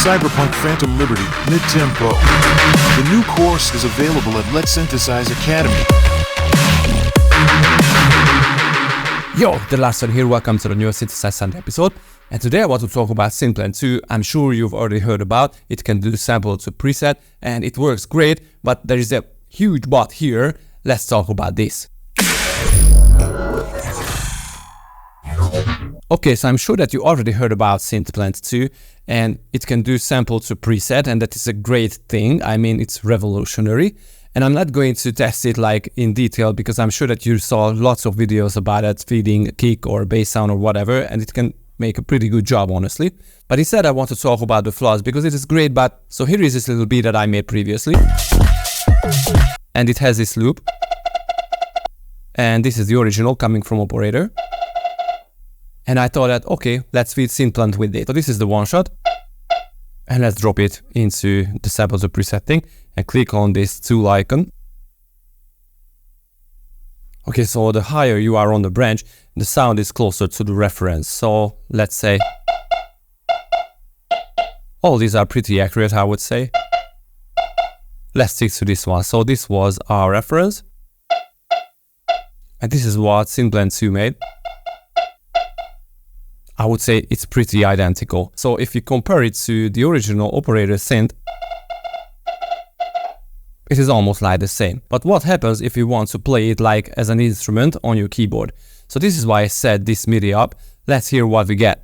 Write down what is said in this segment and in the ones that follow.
Cyberpunk Phantom Liberty, mid-tempo. The new course is available at Letsynthesize Academy. Yo, the last one here, welcome to the new Synthesize Sunday episode. And today I want to talk about Synplant 2. I'm sure you've already heard about. It can do sample to preset and it works great, but there is a huge but here. Let's talk about this. Okay, so I'm sure that you already heard about Synplant 2 and it can do sample to preset, and that is a great thing. I mean, it's revolutionary. And I'm not going to test it like in detail because I'm sure that you saw lots of videos about it, feeding a kick or bass sound or whatever, and it can make a pretty good job, honestly. But instead I want to talk about the flaws because it is great. But so here is this little beat that I made previously. And it has this loop. And this is the original coming from operator. And I thought that, okay, let's feed Synplant with it. So this is the one shot. And let's drop it into the sample to preset thing and click on this tool icon. Okay, so the higher you are on the branch, the sound is closer to the reference. So let's say all these are pretty accurate, I would say. Let's stick to this one. So this was our reference. And this is what Synplant 2 made. I would say it's pretty identical. So if you compare it to the original operator synth, it is almost like the same. But what happens if you want to play it like as an instrument on your keyboard? So this is why I set this MIDI up. Let's hear what we get.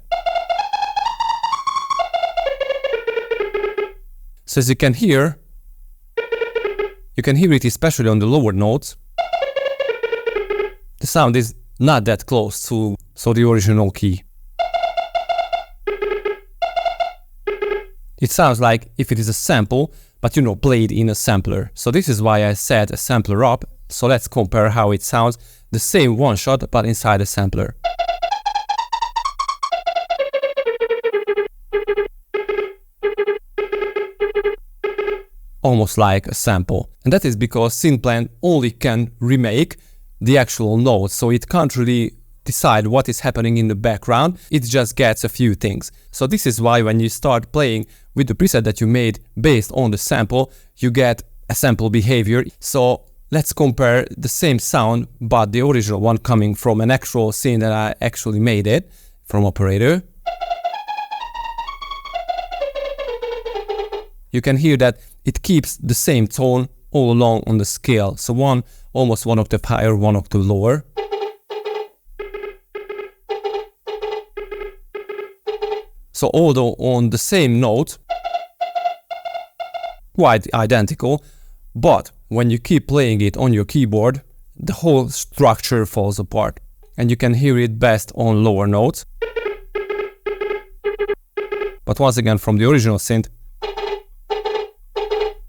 So as you can hear it especially on the lower notes. The sound is not that close to the original key. It sounds like if it is a sample, but played in a sampler. So this is why I set a sampler up. So let's compare how it sounds. The same one shot, but inside a sampler. Almost like a sample. And that is because Synplant only can remake the actual notes. So it can't really decide what is happening in the background. It just gets a few things. So this is why when you start playing with the preset that you made based on the sample, you get a sample behavior. So let's compare the same sound, but the original one coming from an actual scene that I actually made it from operator. You can hear that it keeps the same tone all along on the scale. So almost one octave higher, one octave lower. So although on the same note, quite identical, but when you keep playing it on your keyboard, the whole structure falls apart. And you can hear it best on lower notes. But once again, from the original synth.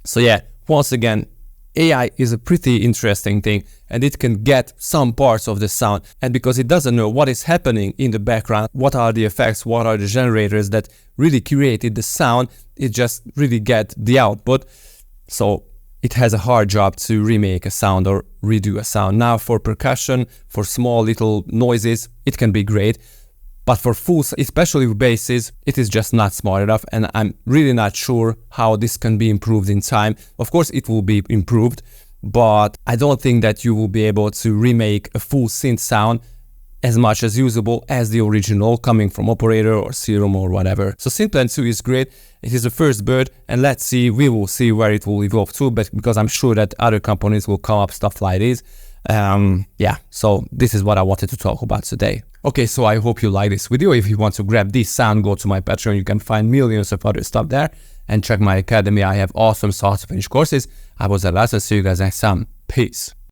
So yeah, once again, AI is a pretty interesting thing, and it can get some parts of the sound, and because it doesn't know what is happening in the background, what are the effects, what are the generators that really created the sound, it just really get the output. So it has a hard job to remake a sound or redo a sound. Now for percussion, for small little noises, it can be great. But for full, especially with basses, it is just not smart enough, and I'm really not sure how this can be improved in time. Of course, it will be improved, but I don't think that you will be able to remake a full synth sound as much as usable as the original coming from operator or Serum or whatever. So Synplant 2 is great. It is the first bird, and let's see, we will see where it will evolve to, but because I'm sure that other companies will come up stuff like this. Yeah, so this is what I wanted to talk about today. Okay, so I hope you like this video. If you want to grab this sound, go to my Patreon. You can find millions of other stuff there, and check my academy. I have awesome source of English courses. I was Letsynthesize. See you guys next time. Peace.